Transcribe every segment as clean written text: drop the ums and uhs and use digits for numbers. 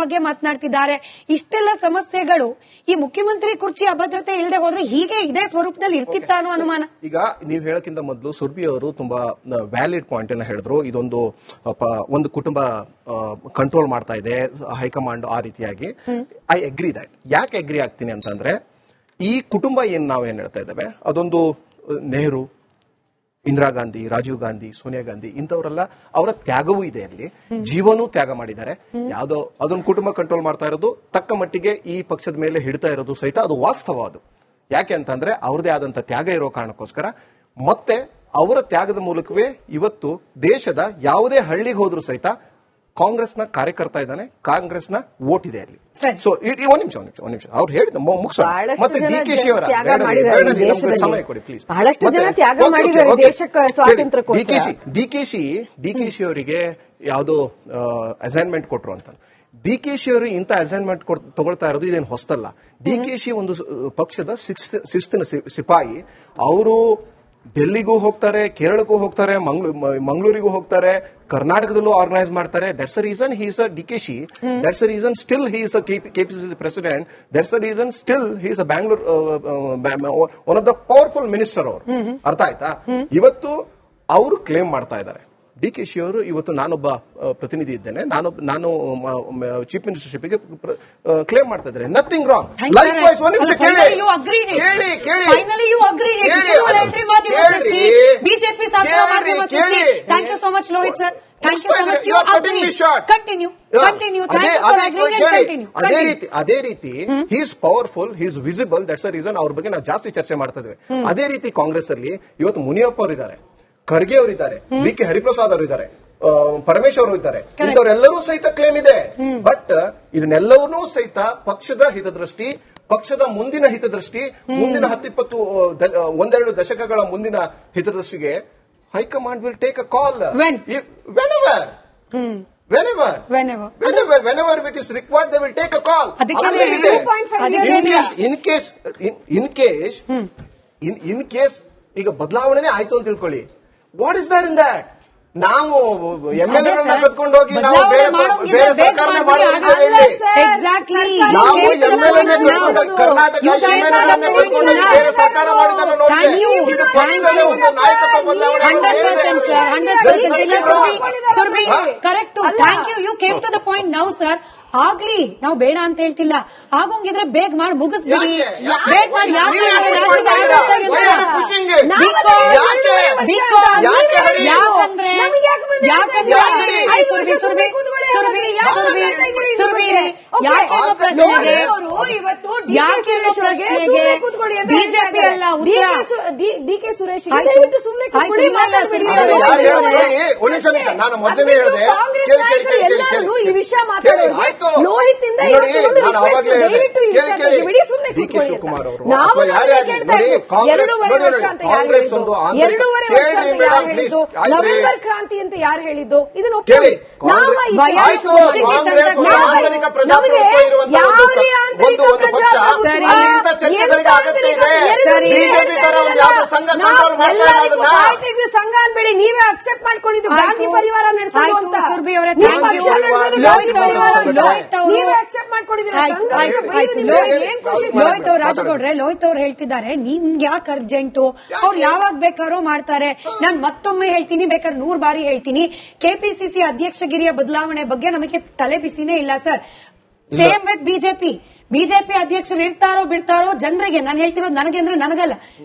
ಬಗ್ಗೆ ಮಾತನಾಡ್ತಿದ್ದಾರೆ. ಇಷ್ಟೆಲ್ಲ ಸಮಸ್ಯೆಗಳು ಈ ಮುಖ್ಯಮಂತ್ರಿ ಕುರ್ಚಿ ಅಭದ್ರತೆ ಇಲ್ಲದೆ ಹೋದ್ರೆ ಹೀಗೆ ಇದೇ ಸ್ವರೂಪದಲ್ಲಿ ಇರ್ತಿತ್ತ ಅನ್ನೋ ಅನುಮಾನ. ಈಗ ನೀವು ಹೇಳಕ್ಕಿಂತ ಮೊದಲು ಸುರ್ಬಿ ಅವರು ತುಂಬಾ ವ್ಯಾಲಿಡ್ ಪಾಯಿಂಟ್ ಅನ್ನ ಹೇಳಿದ್ರು. ಇದೊಂದು ಒಂದು ಕುಟುಂಬ ಕಂಟ್ರೋಲ್ ಮಾಡ್ತಾ ಇದೆ ಹೈಕಮಾಂಡ್ ಆ ರೀತಿಯಾಗಿ. I agree that. ಯಾಕೆ ಅಗ್ರಿ ಆಗ್ತೀನಿ ಅಂತಂದ್ರೆ ಈ ಕುಟುಂಬ ನಾವೇನ್ ಹೇಳ್ತಾ ಇದ್ದೇವೆ ಅದೊಂದು ನೆಹರು, ಇಂದಿರಾ ಗಾಂಧಿ, ರಾಜೀವ್ ಗಾಂಧಿ, ಸೋನಿಯಾ ಗಾಂಧಿ ಇಂಥವರೆಲ್ಲ ಅವರ ತ್ಯಾಗವೂ ಇದೆ, ಅಲ್ಲಿ ಜೀವನೂ ತ್ಯಾಗ ಮಾಡಿದ್ದಾರೆ. ಯಾವುದೋ ಅದೊಂದು ಕುಟುಂಬ ಕಂಟ್ರೋಲ್ ಮಾಡ್ತಾ ಇರೋದು ತಕ್ಕ ಮಟ್ಟಿಗೆ ಈ ಪಕ್ಷದ ಮೇಲೆ ಹಿಡಿತಾ ಇರೋದು ಸಹಿತ ಅದು ವಾಸ್ತವ. ಅದು ಯಾಕೆ ಅಂತಂದ್ರೆ ಅವ್ರದೇ ಆದಂತ ತ್ಯಾಗ ಇರೋ ಕಾರಣಕ್ಕೋಸ್ಕರ, ಮತ್ತೆ ಅವರ ತ್ಯಾಗದ ಮೂಲಕವೇ ಇವತ್ತು ದೇಶದ ಯಾವುದೇ ಹಳ್ಳಿಗೆ ಹೋದ್ರೂ ಸಹಿತ ಕಾಂಗ್ರೆಸ್ನ ಕಾರ್ಯಕರ್ತ ಇದ್ದಾನೆ, ಕಾಂಗ್ರೆಸ್ನ ವೋಟ್ ಇದೆ ಅಲ್ಲಿ. ಸೊ ಒಂದ್ ನಿಮಿಷ ಅವ್ರು ಹೇಳಿದ ಮುಗಿಸ. ಮತ್ತೆ ಡಿ ಕೆ ಶಿ ಅವರ ಸಮಯ ಕೊಡಿ ಪ್ಲೀಸ್. ಡಿ ಕೆ ಶಿ ಅವರಿಗೆ ಯಾವುದೋ ಅಸೈನ್ಮೆಂಟ್ ಕೊಟ್ರು ಅಂತ. ಡಿ ಕೆ ಶಿ ಅವರು ಇಂಥ ಅಸೈನ್ಮೆಂಟ್ ತಗೊಳ್ತಾ ಇರೋದು ಇದೇನು ಹೊಸ್ತಲ್ಲ. ಡಿ ಕೆ ಶಿ ಒಂದು ಪಕ್ಷದ ಶಿಸ್ತಿನ ಸಿಪಾಯಿ. ಅವರು ಡೆಲ್ಲಿಗೂ ಹೋಗ್ತಾರೆ, ಕೇರಳಕ್ಕೂ ಹೋಗ್ತಾರೆ, ಮಂಗಳೂರಿಗೂ ಹೋಗ್ತಾರೆ, ಕರ್ನಾಟಕದಲ್ಲೂ ಆರ್ಗನೈಸ್ ಮಾಡ್ತಾರೆ. That's the reason he is a D K she. That's the reason still he is a KPCC president. That's the reason still he is a Bangalore one of the powerful minister ಅವರು. ಅರ್ಥ ಆಯ್ತಾ? ಇವತ್ತು ಅವರು claim ಮಾಡ್ತಾ ಇದ್ದಾರೆ. D K she ಅವರು ಇವತ್ತು ನಾನೊಬ್ಬ ಪ್ರತಿನಿಧಿ ಇದ್ದೇನೆ, ನಾನು ಚೀಫ್ ಮಿನಿಸ್ಟರ್ಶಿಪ್ಗೆ ಕ್ಲೇಮ್ ಮಾಡ್ತಾ ಇದ್ದಾರೆ. Nothing wrong. ಲೈಕ್ ವೈಸ್ ಒಂದು ನಿಮಿಷ ಕೇಳಿ. BJP thank you so much Lohith sir. ಅದೇ ರೀತಿ he is powerful, he is visible. That's the reason ಅವ್ರ ಬಗ್ಗೆ ನಾವು ಜಾಸ್ತಿ ಚರ್ಚೆ ಮಾಡ್ತಾ ಇದ್ದೇವೆ. ಅದೇ ರೀತಿ ಕಾಂಗ್ರೆಸ್ ಅಲ್ಲಿ ಇವತ್ತು ಮುನಿಯಪ್ಪ ಅವರಿದ್ದಾರೆ, ಖರ್ಗೆ ಅವರಿದ್ದಾರೆ, ಬಿ ಕೆ ಹರಿಪ್ರಸಾದ್ ಅವರು ಇದ್ದಾರೆ, ಪರಮೇಶ್ವರ್ ಅವರು ಇದ್ದಾರೆ. ಇಂಥವರೆಲ್ಲರೂ ಸಹಿತ ಕ್ಲೇಮ್ ಇದೆ. ಬಟ್ ಇದನ್ನೆಲ್ಲವನ್ನೂ ಸಹಿತ ಪಕ್ಷದ ಹಿತದೃಷ್ಟಿ, ಪಕ್ಷದ ಮುಂದಿನ ಹಿತದೃಷ್ಟಿ, ಮುಂದಿನ 10-20 ಒಂದೆರಡು ದಶಕಗಳ ಮುಂದಿನ ಹಿತದೃಷ್ಟಿಗೆ high command will take a call whenever it is required. They will take a call. In case ಈಗ ಬದಲಾವಣೆ ಆಯ್ತು ಅಂತ ತಿಳ್ಕೊಳ್ಳಿ, what is there in that? ನಾವು ಎಂಎಲ್ಎಗಳನ್ನ ಕತ್ಕೊಂಡು ಹೋಗಿ ನಾವು ಬೇರೆ ಸರ್ಕಾರನೇ ಮಾಡಿದ್ದೇವೆ ಇಲ್ಲಿ. ನಾವು ಎಂಎಲ್ಎನೇ ಕತ್ಕೊಂಡು ಕರ್ನಾಟಕ ಎಂಎಲ್ಎಗಳನ್ನೇ ಕತ್ಕೊಂಡು ಹೋಗಿ ಬೇರೆ ಸರ್ಕಾರ ಮಾಡಿದ್ದನ್ನು ನೋಡಿ. ಇದು ಪಕ್ಷದಲ್ಲೇ ಒಂದು ನಾಯಕತ್ವ ಬದಲಾವಣೆ. Correct. Thank you. You came to the point now sir. ಆಗ್ಲಿ, ನಾವು ಬೇಡ ಅಂತ ಹೇಳ್ತಿಲ್ಲ. ಆಗೋಂಗಿದ್ರೆ ಬೇಗ ಮಾಡಿ ಮುಗಿಸ್ಬಿಡಿ. ಬೇಗ ಮಾಡಿ. ಬಿಜೆಪಿ ಅಲ್ಲ ಉತ್ತರ. ಡಿ ಕೆ ಸುರೇಶ್ ನಾನು ಮೊದಲೇ ಹೇಳಿದೆ, ಈ ವಿಷಯ ಮಾತಾಡೋದು ಲೋಹಿತಿಂದ ಡಿ ಕೆ ಶಿವಕುಮಾರ್ ಅವರು ಕಾಂಗ್ರೆಸ್ ಒಂದು ನವೆಂಬರ್ ಕ್ರಾಂತಿ ಅಂತ ಯಾರು ಹೇಳಿದ್ದು? ಇದನ್ನು ಆಂತರಿಕ ಪ್ರಜಾಪ್ರಭುತ್ವ ಇರುವಂತಹ ಒಂದು ಪಕ್ಷ, ಅಲ್ಲಿಂದ ಚರ್ಚೆಗಳಿಗೆ ಅಗತ್ಯ ಇದೆ. ಬಿಜೆಪಿ ತರ ಒಂದು ಯಾವ್ದೋ ಸಂಘ ಕಂಟ್ರೋಲ್ ಮಾಡ್ತಾ ಇರೋದನ್ನ ಸಂಘ ಅನ್ಬೇಡಿ, ನೀವೇ ಅಕ್ಸೆಪ್ಟ್ ಮಾಡ್ಕೊಂಡಿದ್ದು ಗಾಂಧಿ ಪರಿವಾರ ನಡೆಸೋದು ಅಂತ. ಲೋಹಿತ್ ಅವ್ರು ಹೇಳ್ತಿದ್ದಾರೆ ನಿಮ್ಗೆ ಯಾಕೆ ಅರ್ಜೆಂಟು, ಅವ್ರು ಯಾವಾಗ ಬೇಕಾದ್ರೂ ಮಾಡ್ತಾರೆ. ನಾನು ಮತ್ತೊಮ್ಮೆ ಹೇಳ್ತೀನಿ, ಬೇಕಾದ್ರೆ 100 ಬಾರಿ ಹೇಳ್ತೀನಿ, ಕೆಪಿಸಿಸಿ ಅಧ್ಯಕ್ಷಗಿರಿಯ ಬದಲಾವಣೆ ಬಗ್ಗೆ ನಮಗೆ ತಲೆ ಬಿಸಿನೇ ಇಲ್ಲ ಸರ್. ಸೇಮ್ ವಿತ್ ಬಿಜೆಪಿ ಅಧ್ಯಕ್ಷರು ಇರ್ತಾರೋ ಬಿಡ್ತಾರೋ ಜನರಿಗೆ, ನಾನು ಹೇಳ್ತಿರೋದು ನನಗೆ ಅಂದ್ರೆ ನನಗಲ್ಲ,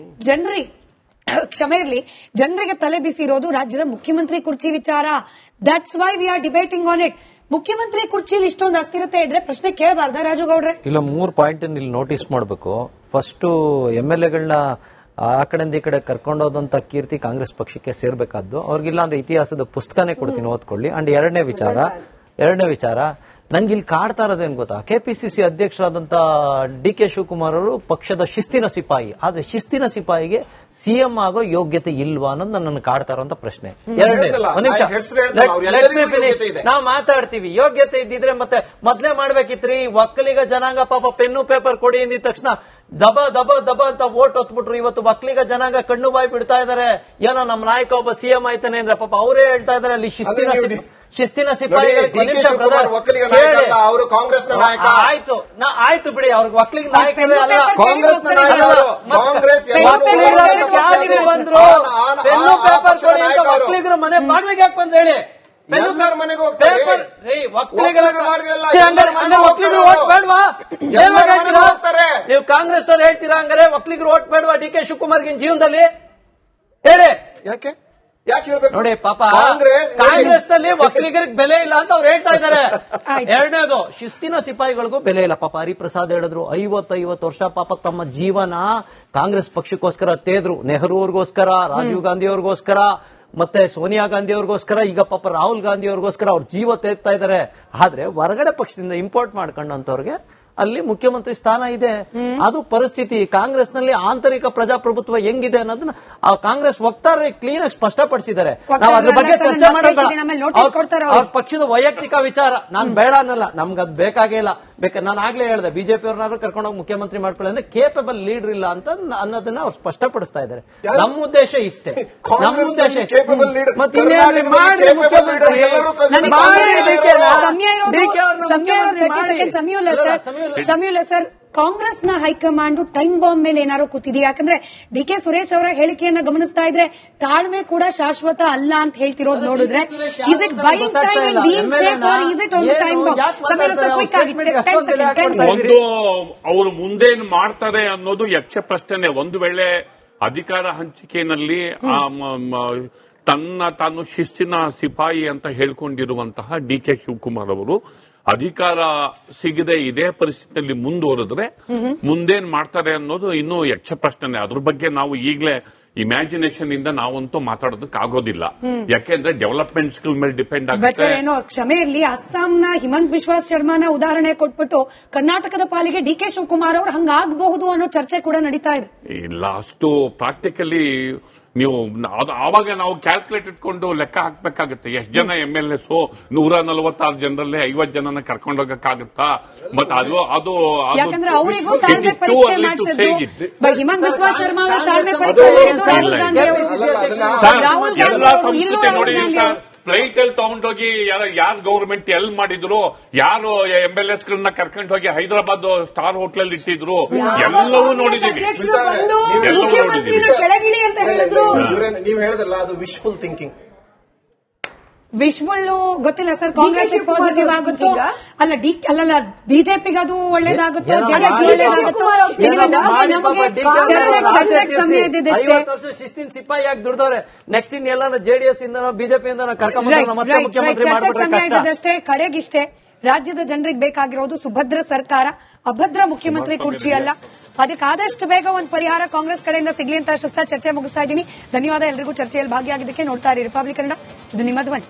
ಜನರಿಗೆ ಕ್ಷಮೆ ಇರಲಿ, ಜನರಿಗೆ ತಲೆ ಬಿಸಿ ಇರೋದು ರಾಜ್ಯದ ಮುಖ್ಯಮಂತ್ರಿ ಕುರ್ಚಿ ವಿಚಾರ. That's why we are debating on it. ಮುಖ್ಯಮಂತ್ರಿ ಕುರ್ಚಿಲಿ ಇಷ್ಟೊಂದು ಅಸ್ಥಿರತೆ ಇದ್ರೆ ಪ್ರಶ್ನೆ ಕೇಳಬಾರ್ದ ರಾಜು ಗೌಡ್ರೆ? ಇಲ್ಲ, 3 ಪಾಯಿಂಟ್ ಇಲ್ಲಿ ನೋಟಿಸ್ ಮಾಡಬೇಕು. ಫಸ್ಟ್, ಎಂಎಲ್ಎಗಳನ್ನ ಆ ಕಡೆಯಿಂದ ಈ ಕಡೆ ಕರ್ಕೊಂಡೋದಂತ ಕೀರ್ತಿ ಕಾಂಗ್ರೆಸ್ ಪಕ್ಷಕ್ಕೆ ಸೇರ್ಬೇಕಾದ್ದು. ಅವ್ರಿಗಿಲ್ಲ ಅಂದ್ರೆ ಇತಿಹಾಸದ ಪುಸ್ತಕನೇ ಕೊಡ್ತೀನಿ, ಓದ್ಕೊಳ್ಳಿ. ಅಂಡ್ ಎರಡನೇ ವಿಚಾರ ನಂಗೆ ಇಲ್ಲಿ ಕಾಡ್ತಾ ಇರೋದೇನು ಗೊತ್ತಾ, ಕೆಪಿಸಿಸಿ ಅಧ್ಯಕ್ಷರಾದಂತ ಡಿ ಕೆ ಶಿವಕುಮಾರ್ ಅವರು ಪಕ್ಷದ ಶಿಸ್ತಿನ ಸಿಪಾಯಿ. ಆದ್ರೆ ಶಿಸ್ತಿನ ಸಿಪಾಯಿಗೆ ಸಿಎಂ ಆಗೋ ಯೋಗ್ಯತೆ ಇಲ್ವಾ ಅನ್ನೋದು ನನ್ನನ್ನು ಕಾಡ್ತಾ ಇರುವಂತ ಪ್ರಶ್ನೆ. ನಾವು ಮಾತಾಡ್ತೀವಿ, ಯೋಗ್ಯತೆ ಇದ್ದಿದ್ರೆ ಮತ್ತೆ ಮೊದ್ಲೇ ಮಾಡ್ಬೇಕಿತ್ರಿ. ಒಕ್ಕಲಿಗ ಜನಾಂಗ ಪಾಪ ಪೆನ್ನು ಪೇಪರ್ ಕೊಡಿ ಅಂದಿದ ತಕ್ಷಣ ದಬ ಅಂತ ವೋಟ್ ಹೊತ್ಬಿಟ್ರು. ಇವತ್ತು ಒಕ್ಕಲಿಗ ಜನಾಂಗ ಕಣ್ಣು ಬಾಯಿ ಬಿಡ್ತಾ ಇದಾರೆ. ಏನೋ ನಮ್ಮ ನಾಯಕ ಒಬ್ಬ ಸಿಎಂ ಆಯ್ತಾನೆ ಅಂದ್ರೆ ಪಾಪ ಅವರೇ ಹೇಳ್ತಾ ಇದಾರೆ ಅಲ್ಲಿ ಶಿಸ್ತಿನ ಶಿಸ್ತಿನ ನೋಡಿ, ಸಿಪಾಯಿಗಳಿಗೆ ಡಿ ಕೆ ಶಿವಕುಮಾರ್ ಒಕ್ಕಲಿಗ ನಾಯಕ ಅಲ್ಲ, ಅವರು ಕಾಂಗ್ರೆಸ್ನ ನಾಯಕ. ಆಯ್ತು ಬಿಡಿ, ಅವ್ರಿಗೆ ಒಕ್ಕಲಿಗ ನಾಯಕರೇ ಅಲ್ಲ, ಕಾಂಗ್ರೆಸ್ನ ನಾಯಕ ಅವರು. ಕಾಂಗ್ರೆಸ್ ಬಂದ್ರು ಪೆನ್ನು ಪೇಪರ್ ಕೊಡಿ ಅಂತ ಒಕ್ಕಲಿಗರು ಮನೆ ಬಾಗ್ಲಿಗೆ ಯಾಕೆ ಬಂದ್ರೆ ಹೇಳಿ? ಎಲ್ಲರ ಮನೆಗೂ ಹೋಗ್ತಾರೆ. ಒಕ್ಕಲಿಗರು ಓಟ್ ಬೇಡವಾ? ನೀವು ಕಾಂಗ್ರೆಸ್ ಅವ್ರು ಹೇಳ್ತೀರಾ ಹಂಗಾರೆ ಒಕ್ಕಲಿಗರು ಓಟ್ ಬೇಡವಾ ಡಿ ಕೆ ಶಿವಕುಮಾರ್ಗಿನ ಜೀವನದಲ್ಲಿ? ಹೇಳಿ. ಯಾಕೆ ಹೇಳ್ಬೇಕು ನೋಡಿ ಪಾಪ ಕಾಂಗ್ರೆಸ್ ನಲ್ಲಿ ಒಕ್ಕಲಿಗರಿಗೆ ಬೆಲೆ ಇಲ್ಲ ಅಂತ ಅವ್ರು ಹೇಳ್ತಾ ಇದ್ದಾರೆ. ಎರಡನೇದು, ಶಿಸ್ತಿನ ಸಿಪಾಯಿಗಳಿಗೂ ಬೆಲೆ ಇಲ್ಲ. ಪಾಪ ಹರಿಪ್ರಸಾದ್ ಹೇಳಿದ್ರು 50 ವರ್ಷ ಪಾಪ ತಮ್ಮ ಜೀವನ ಕಾಂಗ್ರೆಸ್ ಪಕ್ಷಕ್ಕೋಸ್ಕರ ತೇದ್ರು. ನೆಹರು ಅವ್ರಿಗೋಸ್ಕರ, ರಾಜೀವ್ ಗಾಂಧಿ ಅವ್ರಿಗೋಸ್ಕರ, ಮತ್ತೆ ಸೋನಿಯಾ ಗಾಂಧಿ ಅವ್ರಿಗೋಸ್ಕರ, ಈಗ ಪಾಪ ರಾಹುಲ್ ಗಾಂಧಿ ಅವ್ರಿಗೋಸ್ಕರ ಅವ್ರ ಜೀವ ತೆಗ್ತಾ ಇದ್ದಾರೆ. ಆದ್ರೆ ಹೊರಗಡೆ ಪಕ್ಷದಿಂದ ಇಂಪೋರ್ಟ್ ಮಾಡ್ಕೊಂಡಂತವ್ರಿಗೆ ಅಲ್ಲಿ ಮುಖ್ಯಮಂತ್ರಿ ಸ್ಥಾನ ಇದೆ. ಅದು ಪರಿಸ್ಥಿತಿ. ಕಾಂಗ್ರೆಸ್ ನಲ್ಲಿ ಆಂತರಿಕ ಪ್ರಜಾಪ್ರಭುತ್ವ ಹೆಂಗಿದೆ ಅನ್ನೋದನ್ನ ಆ ಕಾಂಗ್ರೆಸ್ ವಕ್ತಾರರು ಕ್ಲೀನ್ ಆಗಿ ಸ್ಪಷ್ಟಪಡಿಸಿದ್ದಾರೆ. ನಾವು ಅದ್ರ ಬಗ್ಗೆ ಚರ್ಚೆ ಮಾಡೋಣ. ಅವ್ರ ಪಕ್ಷದ ವೈಯಕ್ತಿಕ ವಿಚಾರ ನಾನು ಬೇಡ ಅನ್ನಲ್ಲ, ನಮ್ಗದ್ ಬೇಕಾಗೇ ಇಲ್ಲ. ನಾನು ಆಗ್ಲೇ ಹೇಳಿದೆ, ಬಿಜೆಪಿ ಅವ್ರನ್ನಾದ್ರೂ ಕರ್ಕೊಂಡೋಗಿ ಮುಖ್ಯಮಂತ್ರಿ ಮಾಡ್ಕೊಳ್ಳಿ ಅಂದ್ರೆ ಕೇಪಬಲ್ ಲೀಡರ್ ಇಲ್ಲ ಅಂತ ಅನ್ನೋದನ್ನ ಅವ್ರು ಸ್ಪಷ್ಟಪಡಿಸ್ತಾ ಇದ್ದಾರೆ. ನಮ್ಮ ಉದ್ದೇಶ ಇಷ್ಟೇ, ನಮ್ಮ ಉದ್ದೇಶ ಮತ್ತೆ ಇನ್ನೇನು ಮಾಡಿ ಮುಖ್ಯಮಂತ್ರಿ ಸಮೀಲ ಸರ್, ಕಾಂಗ್ರೆಸ್ನ ಹೈಕಮಾಂಡ್ ಟೈಮ್ ಬಾಂಬ್ ಮೇಲೆ ಏನಾದ್ರು ಕೂತಿದೆ? ಯಾಕಂದ್ರೆ ಡಿ ಕೆ ಸುರೇಶ್ ಅವರ ಹೇಳಿಕೆಯನ್ನ ಗಮನಿಸ್ತಾ ಇದ್ರೆ ತಾಳ್ಮೆ ಕೂಡ ಶಾಶ್ವತ ಅಲ್ಲ ಅಂತ ಹೇಳ್ತಿರೋದು ನೋಡಿದ್ರೆ, is it buying time and being safe or is it on the time bomb? ಸಮೀಲ ಸರ್, ಕ್ವಿಕ್ ಆಗಿ 10 ಸೆಕೆಂಡ್. ಒಂದು, ಅವರು ಮುಂದೇನು ಮಾಡ್ತಾರೆ ಅನ್ನೋದು ಯಕ್ಷ ಪ್ರಶ್ನೆ. ಒಂದು ವೇಳೆ ಅಧಿಕಾರ ಹಂಚಿಕೆಯಲ್ಲಿ ತಾನು ಶಿಸ್ತಿನ ಸಿಪಾಯಿ ಅಂತ ಹೇಳ್ಕೊಂಡಿರುವಂತಹ ಡಿ ಕೆ ಶಿವಕುಮಾರ್ ಅವರು ಅಧಿಕಾರ ಸಿಗದೆ ಇದೇ ಪರಿಸ್ಥಿತಿಯಲ್ಲಿ ಮುಂದುವರೆದ್ರೆ ಮುಂದೇನ್ ಮಾಡ್ತಾರೆ ಅನ್ನೋದು ಇನ್ನೂ ಯಕ್ಷ ಪ್ರಶ್ನೆ. ಅದ್ರ ಬಗ್ಗೆ ನಾವು ಈಗಲೇ ಇಮ್ಯಾಜಿನೇಷನ್ ಇಂದ ನಾವಂತೂ ಮಾತಾಡೋದಕ್ಕೆ ಆಗೋದಿಲ್ಲ. ಯಾಕೆಂದ್ರೆ ಡೆವಲಪ್ಮೆಂಟ್ಸ್ ಮೇಲೆ ಡಿಪೆಂಡ್ ಆಗುತ್ತೆ. ಏನೋ ಕ್ಷಮೆ ಇರಲಿ, ಅಸ್ಸಾಂನ ಹಿಮಂತ್ ಬಿಶ್ವಾ ಶರ್ಮಾನ ಉದಾಹರಣೆ ಕೊಟ್ಬಿಟ್ಟು ಕರ್ನಾಟಕದ ಪಾಲಿಗೆ ಡಿ ಕೆ ಶಿವಕುಮಾರ್ ಅವರು ಹಂಗಾಗಬಹುದು ಅನ್ನೋ ಚರ್ಚೆ ಕೂಡ ನಡೀತಾ ಇದೆ. ಇಲ್ಲ, ಅಷ್ಟು ಪ್ರಾಕ್ಟಿಕಲಿ ನೀವು ಆವಾಗ ನಾವು ಕ್ಯಾಲ್ಕುಲೇಟ್ ಇಟ್ಕೊಂಡು ಲೆಕ್ಕ ಹಾಕ್ಬೇಕಾಗುತ್ತೆ. ಎಷ್ಟು ಜನ MLAs 146 ಜನರಲ್ಲಿ 50 ಜನನ ಕರ್ಕೊಂಡೋಗಕ್ಕಾಗತ್ತಾ? ಮತ್ತೆ ಅದು ಯಾಕಂದ್ರೆ ಅವರಿಗೂ ತಾಳ್ಮೆ ಪರೀಕ್ಷೆ ಮಾಡಿಸಿದ್ದು ಹಿಮಂತ್ ಬಿಸ್ವಾ ಶರ್ಮಾ ಅವರ ತಾಳ್ಮೆ ಪರೀಕ್ಷೆ ರಾಹುಲ್ ಗಾಂಧಿ ನೋಡಿ ಸರ್, ಫ್ಲೈಟ್ ಅಲ್ಲಿ ತಗೊಂಡೋಗಿ ಯಾರು ಗವರ್ಮೆಂಟ್ ಎಲ್ಲಿ ಮಾಡಿದ್ರು, ಯಾರು MLAs ಗಳನ್ನ ಕರ್ಕೊಂಡು ಹೋಗಿ ಹೈದರಾಬಾದ್ ಸ್ಟಾರ್ ಹೋಟೆಲ್ ಅಲ್ಲಿ ಇಟ್ಟಿದ್ರು, ಎಲ್ಲವೂ ನೋಡಿದೀವಿ. ನೀವು ಹೇಳಿದ್ರಲ್ಲ, ಅದು ವಿಶ್ಫುಲ್ ಥಿಂಕಿಂಗ್. ವಿಶ್ವಲ್ ಗೊತ್ತಿಲ್ಲ ಸರ್. ಕಾಂಗ್ರೆಸ್ ಪಾಸಿಟಿವ್ ಆಗುತ್ತೋ ಅಲ್ಲ ಬಿಜೆಪಿಗೆ ಅದು ಒಳ್ಳೇದಾಗುತ್ತೋ, ಜೆಡಿಎಸ್ ಒಳ್ಳೇದಾಗುತ್ತೋ, ಶಿಸ್ತಿನ ಸಿಪಾಯಿ ಆಗಿ ದುಡ್ದವ್ರೆ. ನೆಕ್ಸ್ಟ್ ಇನ್ನೆಲ್ಲ ಜೆಡಿಎಸ್ ಇಂದ ಬಿಜೆಪಿ ಇಂದ ಕರ್ಕೊಂಡ್ಬಂದ್ರೆ ಮತ್ತೆ ಮುಖ್ಯಮಂತ್ರಿ ಮಾಡ್ಬಿಟ್ರೆ ಕಡೆಗಿಷ್ಟೇ. ರಾಜ್ಯದ ಜನರಿಗೆ ಬೇಕಾಗಿರೋದು ಸುಭದ್ರ ಸರ್ಕಾರ, ಅಭದ್ರ ಮುಖ್ಯಮಂತ್ರಿ ಕುರ್ಚಿ ಅಲ್ಲ. ಅದಕ್ಕೆ ಆದಷ್ಟು ಬೇಗ ಒಂದು ಪರಿಹಾರ ಕಾಂಗ್ರೆಸ್ ಕಡೆಯಿಂದ ಸಿಗ್ಲಿ ಅಂತ ಆಶಿಸ್ತಾ ಚರ್ಚೆ ಮುಗಿಸ್ತಾ ಇದ್ದೀನಿ. ಧನ್ಯವಾದ ಎಲ್ರಿಗೂ ಚರ್ಚೆಯಲ್ಲಿ ಭಾಗಿಯಾಗಿದ್ದಕ್ಕೆ. ನೋಡ್ತಾ ಇರಿ ರಿಪಬ್ಲಿಕ್ ಕನ್ನಡ, ಇದು ನಿಮ್ಮ ಧ್ವನಿ.